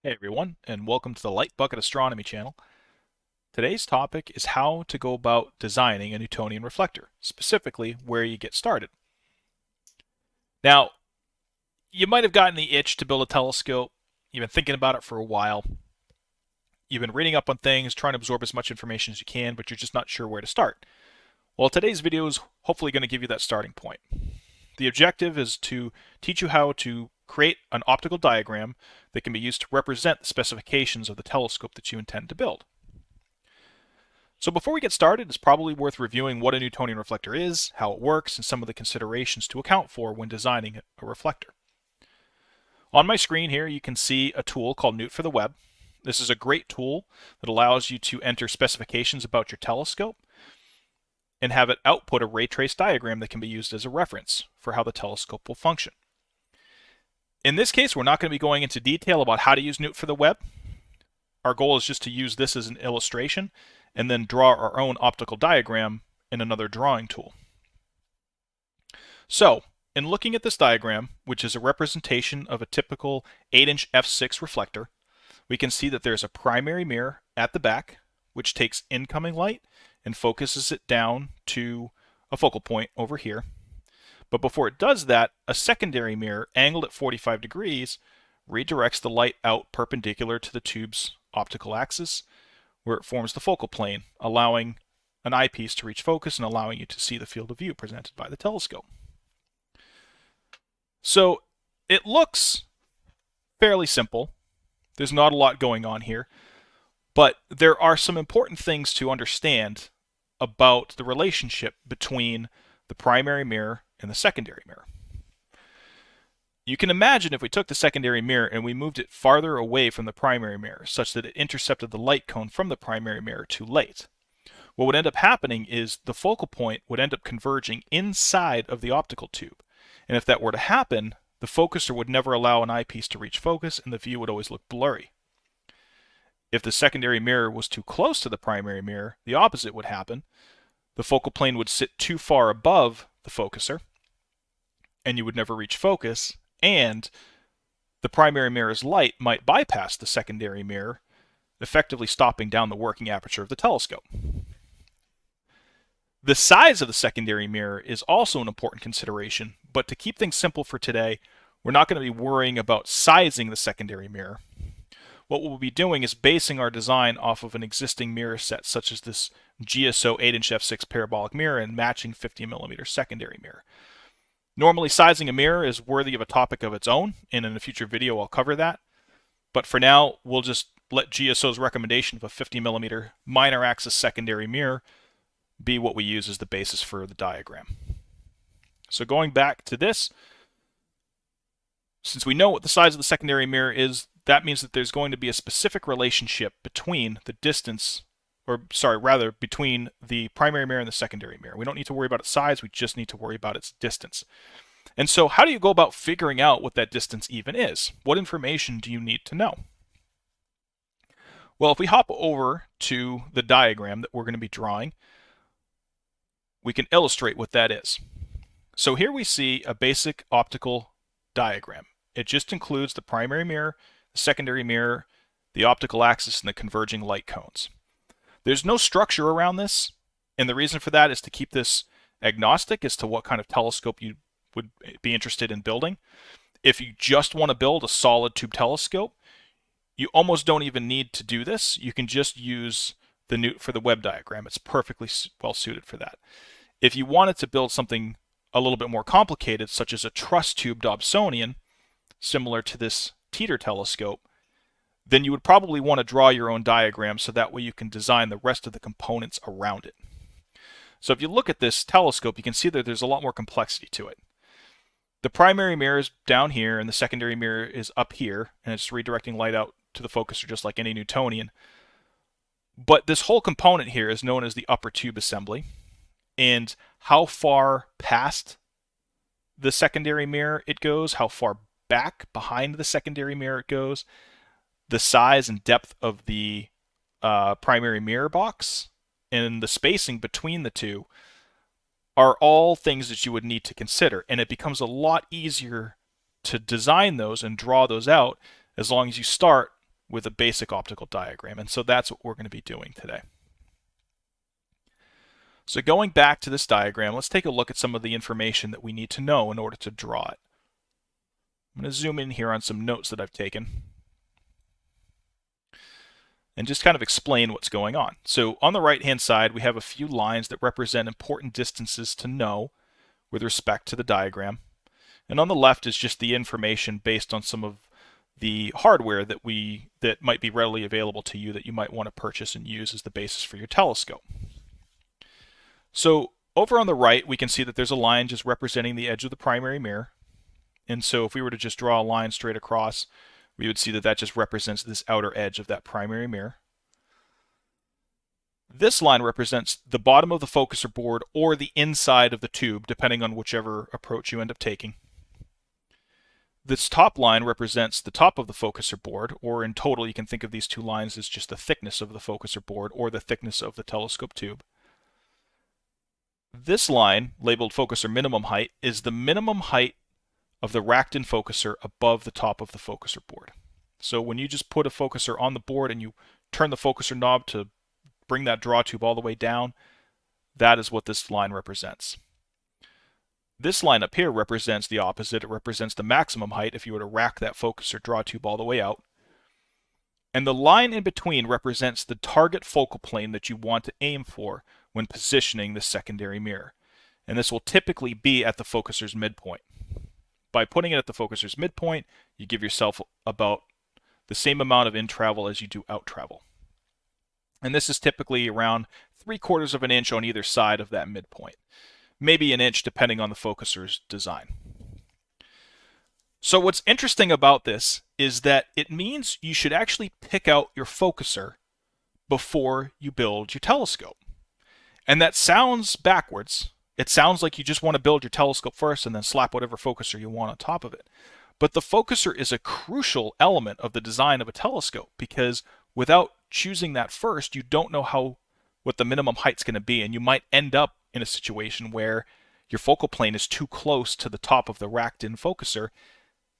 Hey everyone, and welcome to the Light Bucket Astronomy channel. Today's topic is how to go about designing a Newtonian reflector, specifically where you get started. Now, you might have gotten the itch to build a telescope. You've been thinking about it for a while. You've been reading up on things, trying to absorb as much information as you can, but you're just not sure where to start. Well, today's video is hopefully going to give you that starting point. The objective is to teach you how to create an optical diagram that can be used to represent the specifications of the telescope that you intend to build. So before we get started, it's probably worth reviewing what a Newtonian reflector is, how it works, and some of the considerations to account for when designing a reflector. On my screen here, you can see a tool called Newt for the Web. This is a great tool that allows you to enter specifications about your telescope and have it output a ray trace diagram that can be used as a reference for how the telescope will function. In this case, we're not going to be going into detail about how to use Newt for the Web. Our goal is just to use this as an illustration and then draw our own optical diagram in another drawing tool. So, in looking at this diagram, which is a representation of a typical 8-inch f6 reflector, we can see that there's a primary mirror at the back, which takes incoming light and focuses it down to a focal point over here. But before it does that, a secondary mirror angled at 45 degrees redirects the light out perpendicular to the tube's optical axis, where it forms the focal plane, allowing an eyepiece to reach focus and allowing you to see the field of view presented by the telescope. So it looks fairly simple. There's not a lot going on here, but there are some important things to understand about the relationship between the primary mirror and the secondary mirror. You can imagine if we took the secondary mirror and we moved it farther away from the primary mirror, such that it intercepted the light cone from the primary mirror too late. What would end up happening is the focal point would end up converging inside of the optical tube. And if that were to happen, the focuser would never allow an eyepiece to reach focus and the view would always look blurry. If the secondary mirror was too close to the primary mirror, the opposite would happen. The focal plane would sit too far above the focuser, and you would never reach focus, and the primary mirror's light might bypass the secondary mirror, effectively stopping down the working aperture of the telescope. The size of the secondary mirror is also an important consideration, but to keep things simple for today, we're not going to be worrying about sizing the secondary mirror. What we'll be doing is basing our design off of an existing mirror set, such as this GSO 8-inch f6 parabolic mirror and matching 50mm secondary mirror. Normally, sizing a mirror is worthy of a topic of its own, and in a future video I'll cover that. But for now, we'll just let GSO's recommendation of a 50mm minor axis secondary mirror be what we use as the basis for the diagram. So going back to this, since we know what the size of the secondary mirror is, that means that there's going to be a specific relationship between the distance, between the primary mirror and the secondary mirror. We don't need to worry about its size, we just need to worry about its distance. And so how do you go about figuring out what that distance even is? What information do you need to know? Well, if we hop over to the diagram that we're going to be drawing, we can illustrate what that is. So here we see a basic optical diagram. It just includes the primary mirror, the secondary mirror, the optical axis, and the converging light cones. There's no structure around this, and the reason for that is to keep this agnostic as to what kind of telescope you would be interested in building. If you just want to build a solid tube telescope, you almost don't even need to do this. You can just use the Newt for the Web diagram. It's perfectly well suited for that. If you wanted to build something a little bit more complicated, such as a truss tube Dobsonian, similar to this Teeter telescope, then you would probably want to draw your own diagram so that way you can design the rest of the components around it. So if you look at this telescope, you can see that there's a lot more complexity to it. The primary mirror is down here and the secondary mirror is up here, and it's redirecting light out to the focuser just like any Newtonian. But this whole component here is known as the upper tube assembly, and how far past the secondary mirror it goes, how far back behind the secondary mirror it goes, the size and depth of the primary mirror box, and the spacing between the two are all things that you would need to consider. And it becomes a lot easier to design those and draw those out as long as you start with a basic optical diagram. And so that's what we're going to be doing today. So going back to this diagram, let's take a look at some of the information that we need to know in order to draw it. I'm going to zoom in here on some notes that I've taken and just kind of explain what's going on. So on the right-hand side, we have a few lines that represent important distances to know with respect to the diagram. And on the left is just the information based on some of the hardware that might be readily available to you that you might want to purchase and use as the basis for your telescope. So over on the right, we can see that there's a line just representing the edge of the primary mirror. And so if we were to just draw a line straight across, we would see that that just represents this outer edge of that primary mirror. This line represents the bottom of the focuser board or the inside of the tube, depending on whichever approach you end up taking. This top line represents the top of the focuser board, or in total you can think of these two lines as just the thickness of the focuser board or the thickness of the telescope tube. This line, labeled focuser minimum height, is the minimum height of the racked-in focuser above the top of the focuser board. So when you just put a focuser on the board and you turn the focuser knob to bring that draw tube all the way down, that is what this line represents. This line up here represents the opposite. It represents the maximum height if you were to rack that focuser draw tube all the way out. And the line in between represents the target focal plane that you want to aim for when positioning the secondary mirror. And this will typically be at the focuser's midpoint. By putting it at the focuser's midpoint, you give yourself about the same amount of in travel as you do out travel. And this is typically around 3/4 of an inch on either side of that midpoint. Maybe an inch depending on the focuser's design. So what's interesting about this is that it means you should actually pick out your focuser before you build your telescope. And that sounds backwards. It sounds like you just want to build your telescope first and then slap whatever focuser you want on top of it. But the focuser is a crucial element of the design of a telescope, because without choosing that first, you don't know what the minimum height's going to be, and you might end up in a situation where your focal plane is too close to the top of the racked-in focuser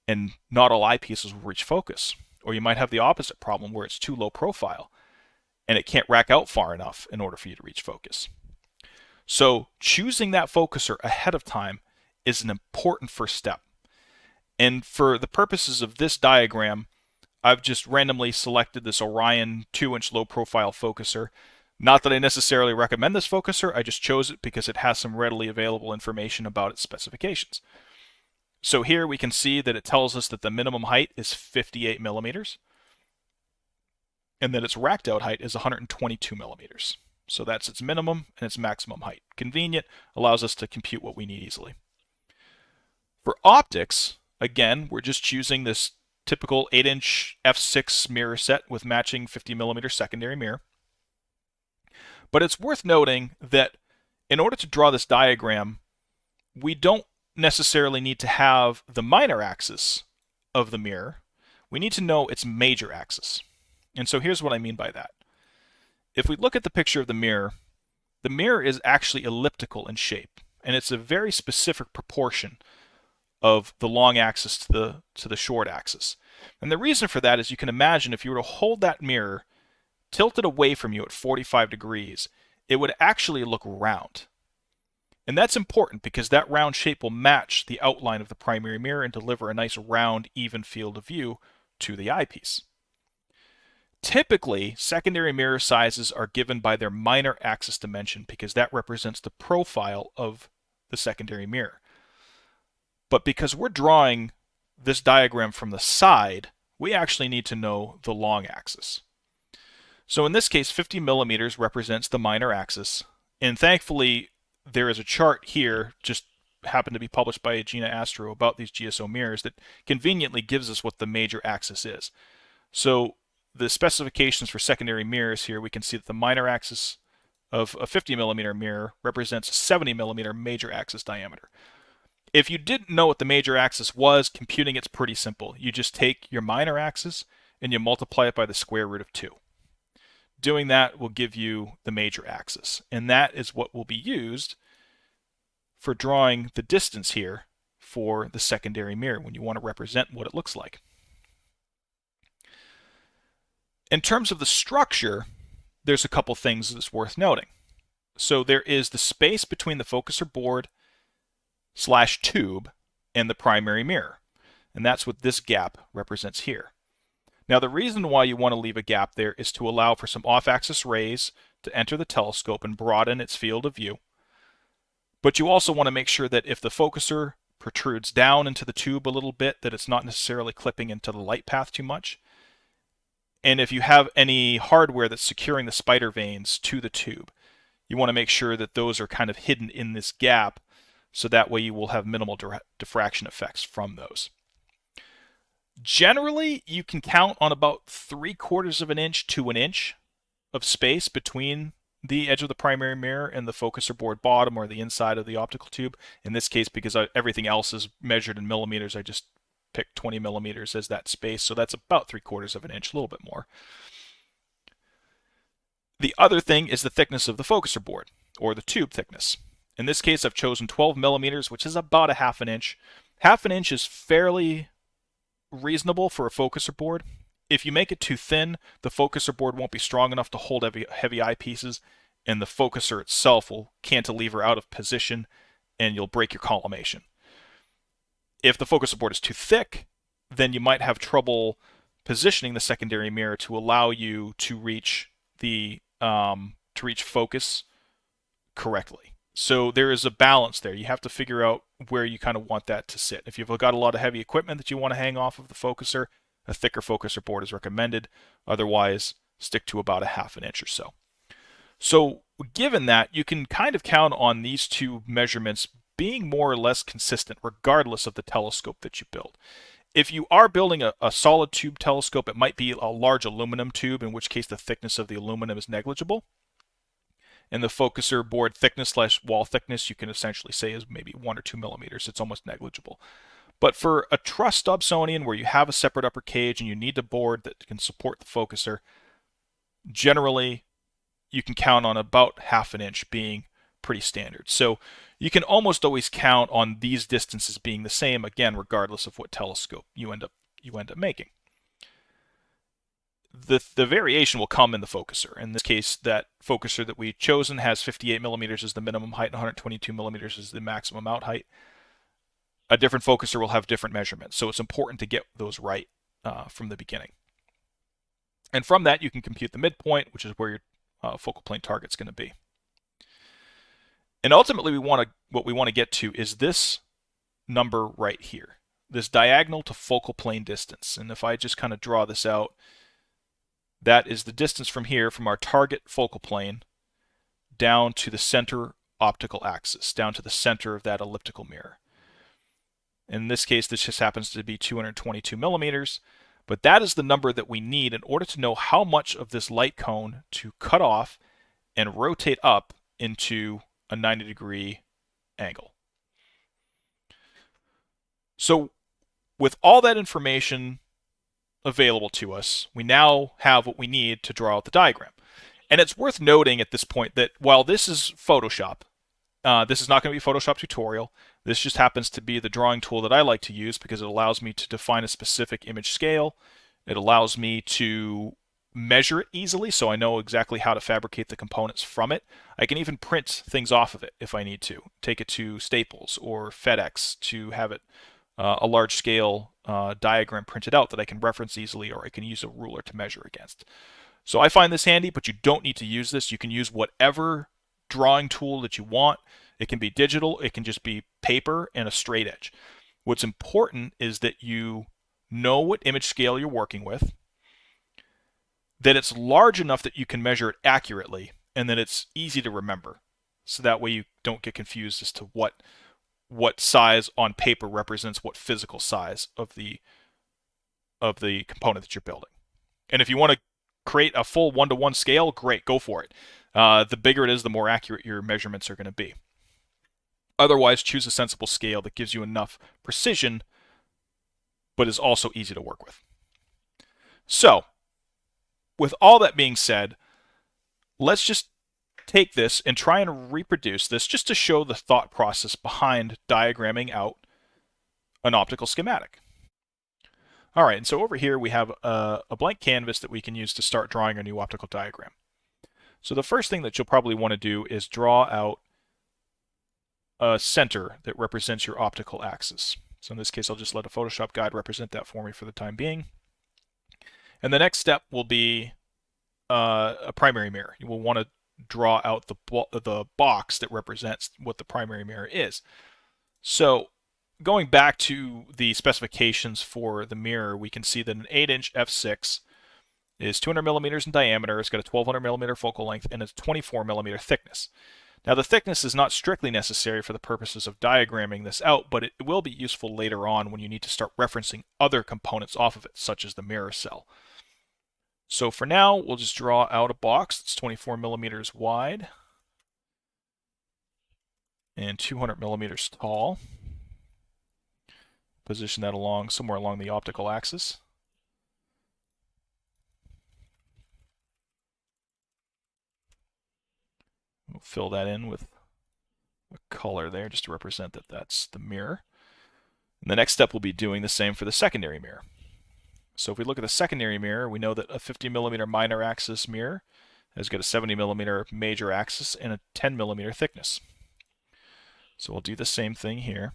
and not all eyepieces will reach focus. Or you might have the opposite problem where it's too low profile and it can't rack out far enough in order for you to reach focus. So choosing that focuser ahead of time is an important first step. And for the purposes of this diagram, I've just randomly selected this Orion 2-inch low-profile focuser. Not that I necessarily recommend this focuser, I just chose it because it has some readily available information about its specifications. So here we can see that it tells us that the minimum height is 58 millimeters and that its racked out height is 122 millimeters. So that's its minimum and its maximum height. Convenient, allows us to compute what we need easily. For optics, again, we're just choosing this typical 8-inch f6 mirror set with matching 50 millimeter secondary mirror. But it's worth noting that in order to draw this diagram, we don't necessarily need to have the minor axis of the mirror. We need to know its major axis. And so here's what I mean by that. If we look at the picture of the mirror is actually elliptical in shape, and it's a very specific proportion of the long axis to the short axis. And the reason for that is you can imagine if you were to hold that mirror tilted away from you at 45 degrees, it would actually look round. And that's important because that round shape will match the outline of the primary mirror and deliver a nice round, even field of view to the eyepiece. Typically, secondary mirror sizes are given by their minor axis dimension because that represents the profile of the secondary mirror. But because we're drawing this diagram from the side, we actually need to know the long axis. So in this case, 50 millimeters represents the minor axis, and thankfully there is a chart here, just happened to be published by Gina Astro about these GSO mirrors, that conveniently gives us what the major axis is. So the specifications for secondary mirrors here, we can see that the minor axis of a 50 millimeter mirror represents a 70 millimeter major axis diameter. If you didn't know what the major axis was, computing it's pretty simple. You just take your minor axis and you multiply it by the square root of 2. Doing that will give you the major axis, and that is what will be used for drawing the distance here for the secondary mirror when you want to represent what it looks like. In terms of the structure, there's a couple things that's worth noting. So there is the space between the focuser board / tube and the primary mirror. And that's what this gap represents here. Now the reason why you want to leave a gap there is to allow for some off-axis rays to enter the telescope and broaden its field of view. But you also want to make sure that if the focuser protrudes down into the tube a little bit, that it's not necessarily clipping into the light path too much. And if you have any hardware that's securing the spider vanes to the tube, you want to make sure that those are kind of hidden in this gap, so that way you will have minimal diffraction effects from those. Generally, you can count on about 3/4 of an inch to an inch of space between the edge of the primary mirror and the focuser board bottom or the inside of the optical tube. In this case, because everything else is measured in millimeters, I just picked 20 millimeters as that space. So that's about 3/4 of an inch, a little bit more. The other thing is the thickness of the focuser board, or the tube thickness. In this case, I've chosen 12 millimeters, which is about a 1/2 inch. 1/2 inch is fairly reasonable for a focuser board. If you make it too thin, the focuser board won't be strong enough to hold heavy eyepieces, and the focuser itself will cantilever out of position, and you'll break your collimation. If the focuser board is too thick, then you might have trouble positioning the secondary mirror to allow you to reach focus correctly. So there is a balance there. You have to figure out where you kind of want that to sit. If you've got a lot of heavy equipment that you want to hang off of the focuser, a thicker focuser board is recommended. Otherwise, stick to about a 1/2 inch or so. So given that, you can kind of count on these two measurements being more or less consistent regardless of the telescope that you build. If you are building a solid tube telescope, it might be a large aluminum tube, in which case the thickness of the aluminum is negligible. And the focuser board thickness / wall thickness, you can essentially say is maybe 1 or 2 millimeters. It's almost negligible. But for a truss Dobsonian where you have a separate upper cage and you need a board that can support the focuser, generally you can count on about 1/2 inch being pretty standard. So you can almost always count on these distances being the same, again, regardless of what telescope you end up making. The variation will come in the focuser. In this case, that focuser that we've chosen has 58 millimeters as the minimum height and 122 millimeters as the maximum out height. A different focuser will have different measurements, so it's important to get those right from the beginning. And from that, you can compute the midpoint, which is where your focal plane target's going to be. And ultimately, what we want to get to is this number right here, this diagonal to focal plane distance. And if I just kind of draw this out, that is the distance from here, from our target focal plane, down to the center optical axis, down to the center of that elliptical mirror. In this case, this just happens to be 222 millimeters, but that is the number that we need in order to know how much of this light cone to cut off and rotate up into a 90-degree angle. So with all that information available to us, we now have what we need to draw out the diagram. And it's worth noting at this point that while this is Photoshop, this is not going to be a Photoshop tutorial. This just happens to be the drawing tool that I like to use because it allows me to define a specific image scale. It allows me to measure it easily, so I know exactly how to fabricate the components from it. I can even print things off of it if I need to. Take it to Staples or FedEx to have it a large scale diagram printed out that I can reference easily, or I can use a ruler to measure against. So I find this handy, but you don't need to use this. You can use whatever drawing tool that you want. It can be digital, it can just be paper and a straight edge. What's important is that you know what image scale you're working with, that it's large enough that you can measure it accurately, and that it's easy to remember. So that way you don't get confused as to what size on paper represents what physical size of the component that you're building. And if you want to create a full 1-to-1 scale, great, go for it. The bigger it is, the more accurate your measurements are going to be. Otherwise, choose a sensible scale that gives you enough precision, but is also easy to work with. So, with all that being said, let's just take this and try and reproduce this just to show the thought process behind diagramming out an optical schematic. All right, and so over here we have a blank canvas that we can use to start drawing our new optical diagram. So the first thing that you'll probably want to do is draw out a center that represents your optical axis. So in this case, I'll just let a Photoshop guide represent that for me for the time being. And the next step will be a primary mirror. You will want to draw out the box that represents what the primary mirror is. So going back to the specifications for the mirror, we can see that an 8-inch f6 is 200 millimeters in diameter. It's got a 1200 millimeter focal length and a 24 millimeter thickness. Now the thickness is not strictly necessary for the purposes of diagramming this out, but it will be useful later on when you need to start referencing other components off of it, such as the mirror cell. So for now, we'll just draw out a box that's 24 millimeters wide and 200 millimeters tall. Position that somewhere along the optical axis. We'll fill that in with a color there just to represent that that's the mirror. And the next step will be doing the same for the secondary mirror. So if we look at the secondary mirror, we know that a 50 millimeter minor axis mirror has got a 70 millimeter major axis and a 10 millimeter thickness. So we'll do the same thing here.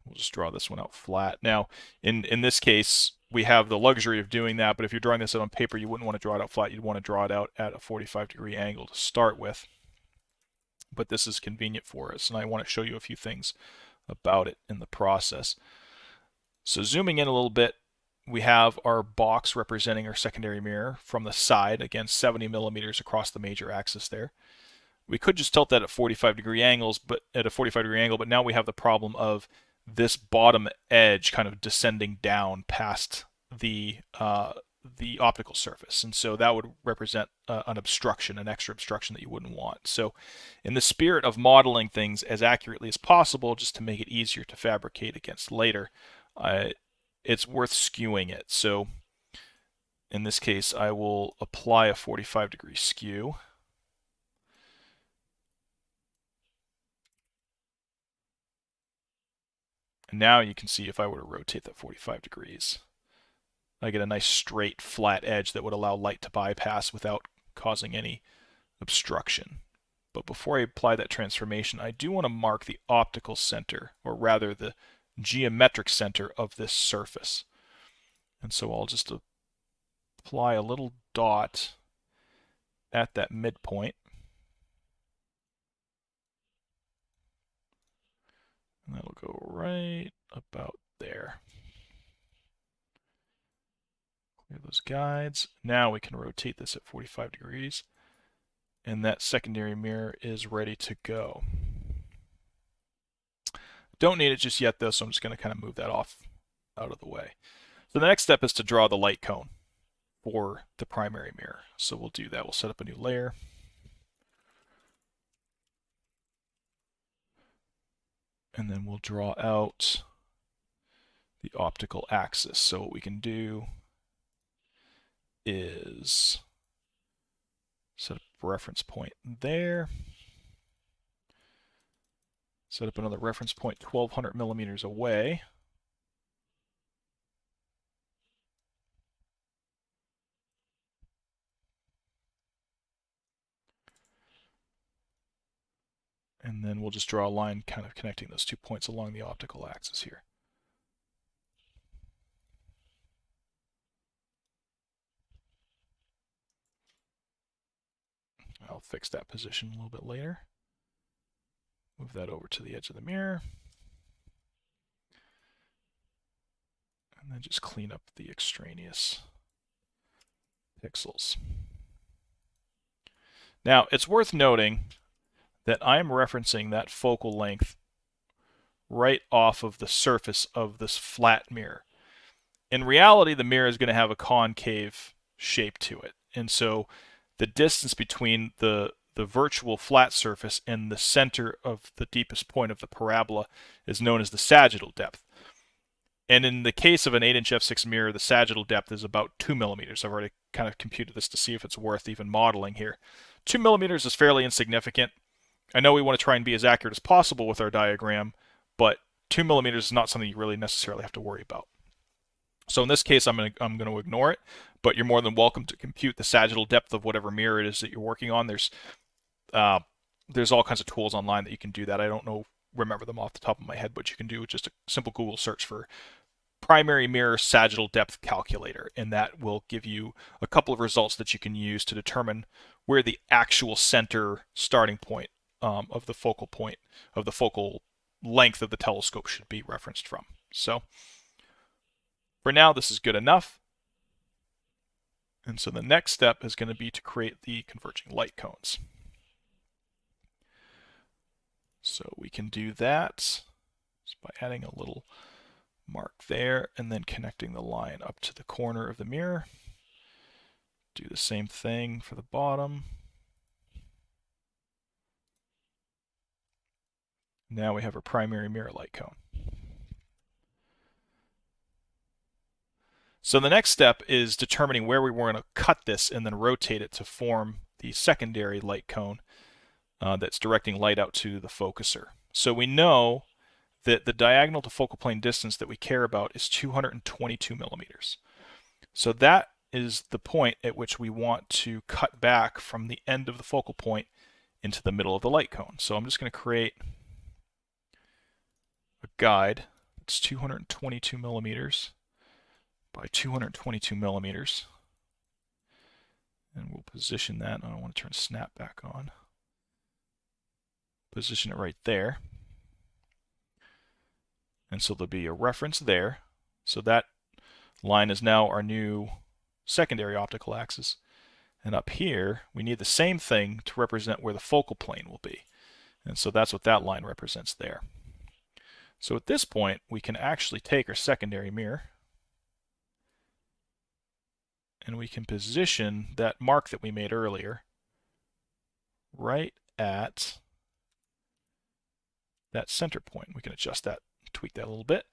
We'll just draw this one out flat. Now, in this case, we have the luxury of doing that, but if you're drawing this out on paper, you wouldn't want to draw it out flat. You'd want to draw it out at a 45-degree angle to start with. But this is convenient for us, and I want to show you a few things about it in the process. So zooming in a little bit, we have our box representing our secondary mirror from the side, again 70 millimeters across the major axis there. We could just tilt that at 45-degree angles, but at a 45-degree angle, but now we have the problem of this bottom edge kind of descending down past the optical surface, and so that would represent an obstruction, an extra obstruction that you wouldn't want. So in the spirit of modeling things as accurately as possible, just to make it easier to fabricate against later, it's worth skewing it. So in this case, I will apply a 45-degree skew. And now you can see if I were to rotate that 45 degrees, I get a nice straight flat edge that would allow light to bypass without causing any obstruction. But before I apply that transformation, I do want to mark the optical center, or rather the geometric center of this surface. And so I'll just apply a little dot at that midpoint. And that'll go right about there. Clear those guides. Now we can rotate this at 45 degrees. And that secondary mirror is ready to go. Don't need it just yet though, so I'm just going to kind of move that off out of the way. So the next step is to draw the light cone for the primary mirror. So we'll do that. We'll set up a new layer. And then we'll draw out the optical axis. So what we can do is set up a reference point there. Set up another reference point 1200 millimeters away. And then we'll just draw a line kind of connecting those 2 points along the optical axis here. I'll fix that position a little bit later. Move that over to the edge of the mirror. And then just clean up the extraneous pixels. Now, it's worth noting that I'm referencing that focal length right off of the surface of this flat mirror. In reality, the mirror is going to have a concave shape to it. And so the distance between the virtual flat surface and the center of the deepest point of the parabola is known as the sagittal depth. And in the case of an 8-inch f6 mirror, the sagittal depth is about 2 millimeters. I've already kind of computed this to see if it's worth even modeling here. 2 millimeters is fairly insignificant. I know we want to try and be as accurate as possible with our diagram, but 2 millimeters is not something you really necessarily have to worry about. So in this case, I'm going to ignore it, but you're more than welcome to compute the sagittal depth of whatever mirror it is that you're working on. There's all kinds of tools online that you can do that. I don't remember them off the top of my head, but you can do just a simple Google search for primary mirror sagittal depth calculator, and that will give you a couple of results that you can use to determine where the actual center starting point of the focal point of the focal length of the telescope should be referenced from. So for now, this is good enough. And so the next step is going to be to create the converging light cones. So we can do that just by adding a little mark there and then connecting the line up to the corner of the mirror. Do the same thing for the bottom. Now we have our primary mirror light cone. So the next step is determining where we want to cut this and then rotate it to form the secondary light cone that's directing light out to the focuser. So we know that the diagonal to focal plane distance that we care about is 222 millimeters. So that is the point at which we want to cut back from the end of the focal point into the middle of the light cone. So I'm just going to create a guide that's 222 millimeters by 222 millimeters. And we'll position that. I don't want to turn snap back on. Position it right there. And so there'll be a reference there. So that line is now our new secondary optical axis. And up here, we need the same thing to represent where the focal plane will be. And so that's what that line represents there. So at this point, we can actually take our secondary mirror and we can position that mark that we made earlier right at that center point. We can adjust that, tweak that a little bit.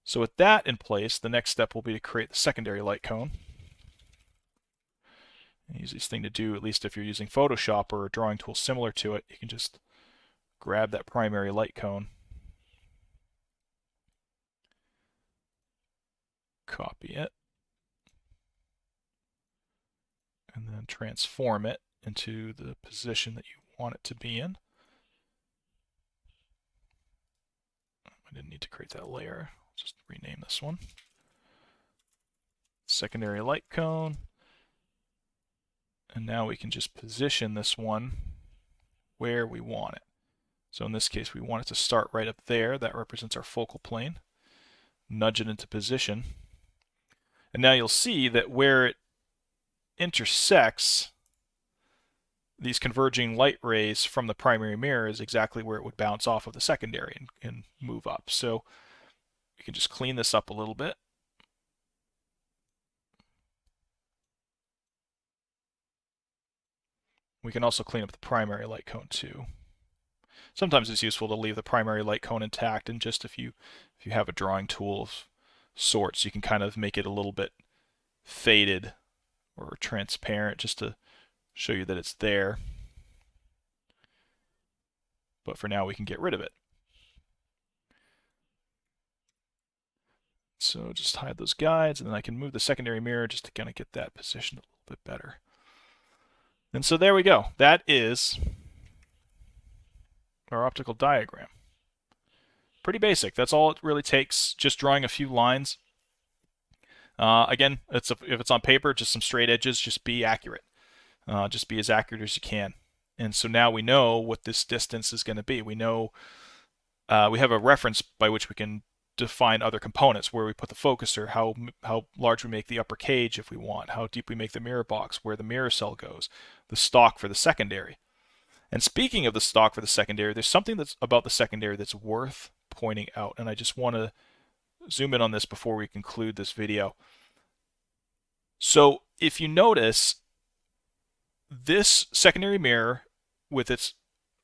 So with that in place, the next step will be to create the secondary light cone. The easiest thing to do, at least if you're using Photoshop or a drawing tool similar to it, you can just grab that primary light cone, copy it, and then transform it into the position that you want it to be in. I didn't need to create that layer. I'll just rename this one. Secondary light cone. And now we can just position this one where we want it. So in this case, we want it to start right up there. That represents our focal plane. Nudge it into position. And now you'll see that where it intersects these converging light rays from the primary mirror is exactly where it would bounce off of the secondary and move up. So we can just clean this up a little bit. We can also clean up the primary light cone too. Sometimes it's useful to leave the primary light cone intact, and just if you have a drawing tool of sorts, you can kind of make it a little bit faded or transparent just to show you that it's there. But for now, we can get rid of it. So just hide those guides, and then I can move the secondary mirror just to kind of get that positioned a little bit better. And so there we go. That is our optical diagram. Pretty basic. That's all it really takes, just drawing a few lines. Again, if it's on paper, just some straight edges, just be accurate. Just be as accurate as you can. And so now we know what this distance is going to be. We know we have a reference by which we can define other components, where we put the focuser, how large we make the upper cage if we want, how deep we make the mirror box, where the mirror cell goes, the stock for the secondary. And speaking of the stock for the secondary, there's something that's about the secondary that's worth pointing out, and I just want to zoom in on this before we conclude this video. So if you notice, this secondary mirror with its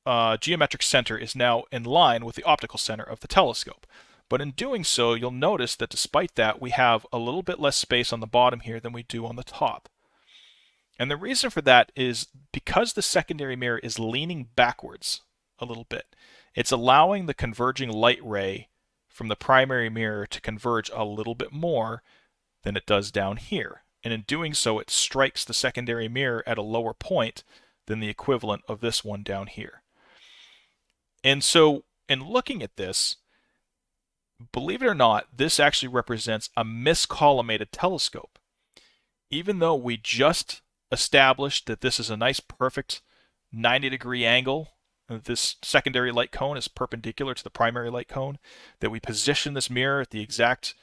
geometric center is now in line with the optical center of the telescope. But in doing so, you'll notice that despite that, we have a little bit less space on the bottom here than we do on the top. And the reason for that is because the secondary mirror is leaning backwards a little bit. It's allowing the converging light ray from the primary mirror to converge a little bit more than it does down here. And in doing so, it strikes the secondary mirror at a lower point than the equivalent of this one down here. And so, in looking at this, believe it or not, this actually represents a miscollimated telescope. Even though we just established that this is a nice, perfect 90-degree angle, this secondary light cone is perpendicular to the primary light cone, that we position this mirror at the exact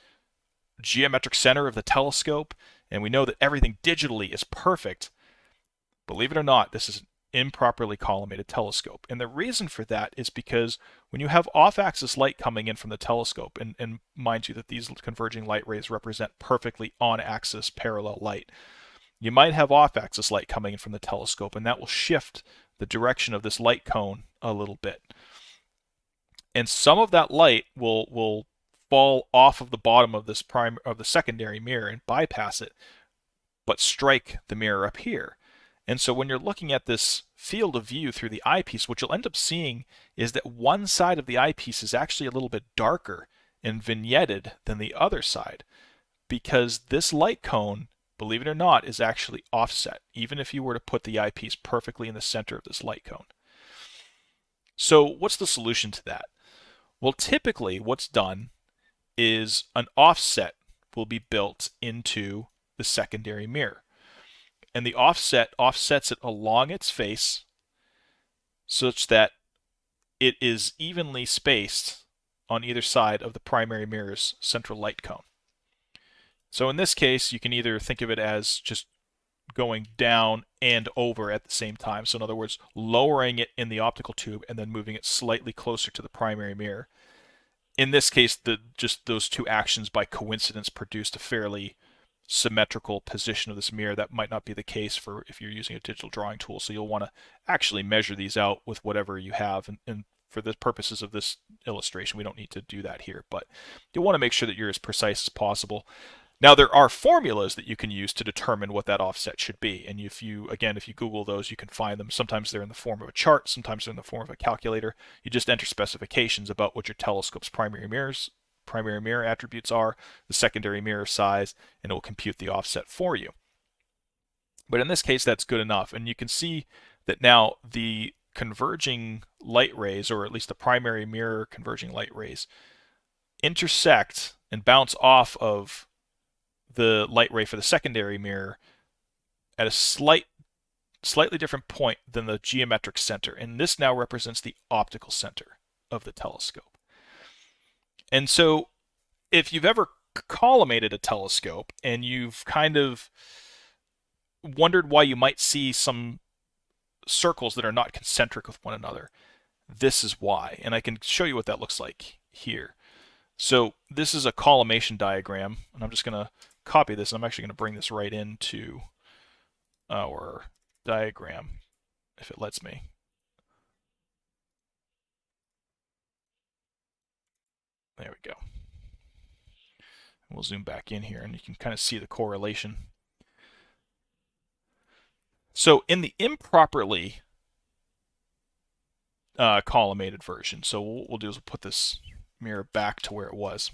geometric center of the telescope, and we know that everything digitally is perfect. Believe it or not, this is an improperly collimated telescope. And the reason for that is because when you have off-axis light coming in from the telescope, and mind you that these converging light rays represent perfectly on-axis parallel light, you might have off-axis light coming in from the telescope, and that will shift the direction of this light cone a little bit. And some of that light will fall off of the bottom of this secondary mirror and bypass it, but strike the mirror up here. And so when you're looking at this field of view through the eyepiece, what you'll end up seeing is that one side of the eyepiece is actually a little bit darker and vignetted than the other side, because this light cone, believe it or not, is actually offset, even if you were to put the eyepiece perfectly in the center of this light cone. So what's the solution to that? Well, typically what's done is an offset will be built into the secondary mirror. And the offset offsets it along its face such that it is evenly spaced on either side of the primary mirror's central light cone. So in this case, you can either think of it as just going down and over at the same time. So in other words, lowering it in the optical tube and then moving it slightly closer to the primary mirror. In this case, just those two actions by coincidence produced a fairly symmetrical position of this mirror. That might not be the case for if you're using a digital drawing tool, so you'll want to actually measure these out with whatever you have, and for the purposes of this illustration we don't need to do that here, but you'll want to make sure that you're as precise as possible. Now there are formulas that you can use to determine what that offset should be, and if you Google those, you can find them. Sometimes they're in the form of a chart, sometimes they're in the form of a calculator. You just enter specifications about what your telescope's primary mirror attributes are, the secondary mirror size, and it will compute the offset for you. But in this case, that's good enough. And you can see that now the converging light rays, or at least the primary mirror converging light rays, intersect and bounce off of the light ray for the secondary mirror at a slightly different point than the geometric center. And this now represents the optical center of the telescope. And so if you've ever collimated a telescope and you've kind of wondered why you might see some circles that are not concentric with one another, this is why. And I can show you what that looks like here. So this is a collimation diagram, and I'm just going to copy this, and I'm actually going to bring this right into our diagram, if it lets me. There we go. We'll zoom back in here, and you can kind of see the correlation. So in the improperly collimated version, so what we'll do is we'll put this mirror back to where it was.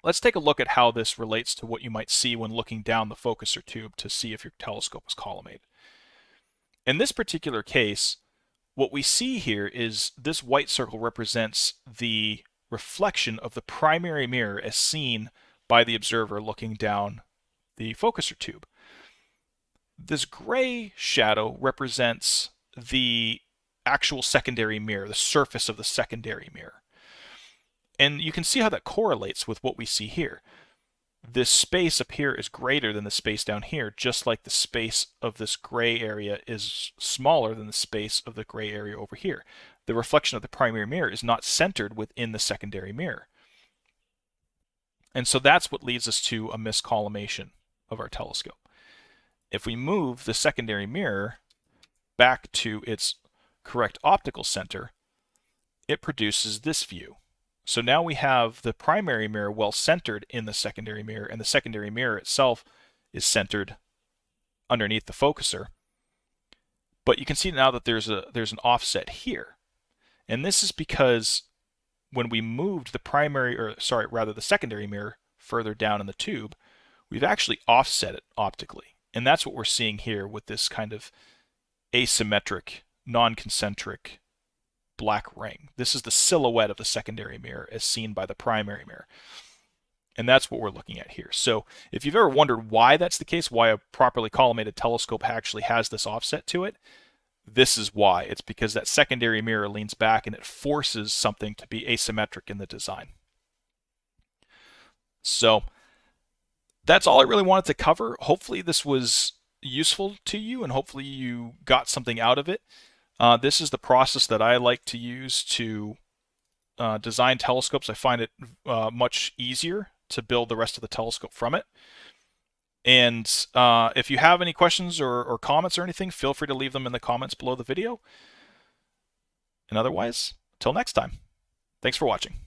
Let's take a look at how this relates to what you might see when looking down the focuser tube to see if your telescope is collimated. In this particular case, what we see here is this white circle represents the reflection of the primary mirror as seen by the observer looking down the focuser tube. This gray shadow represents the actual secondary mirror, the surface of the secondary mirror. And you can see how that correlates with what we see here. This space up here is greater than the space down here, just like the space of this gray area is smaller than the space of the gray area over here. The reflection of the primary mirror is not centered within the secondary mirror. And so that's what leads us to a miscollimation of our telescope. If we move the secondary mirror back to its correct optical center, it produces this view. So now we have the primary mirror well centered in the secondary mirror, and the secondary mirror itself is centered underneath the focuser. But you can see now that there's an offset here. And this is because when we moved the secondary mirror further down in the tube, we've actually offset it optically. And that's what we're seeing here with this kind of asymmetric, non-concentric black ring. This is the silhouette of the secondary mirror as seen by the primary mirror. And that's what we're looking at here. So if you've ever wondered why that's the case, why a properly collimated telescope actually has this offset to it, this is why. It's because that secondary mirror leans back and it forces something to be asymmetric in the design. So that's all I really wanted to cover. Hopefully this was useful to you and hopefully you got something out of it. This is the process that I like to use to design telescopes. I find it much easier to build the rest of the telescope from it. And if you have any questions or comments or anything, feel free to leave them in the comments below the video. And otherwise, until next time, thanks for watching.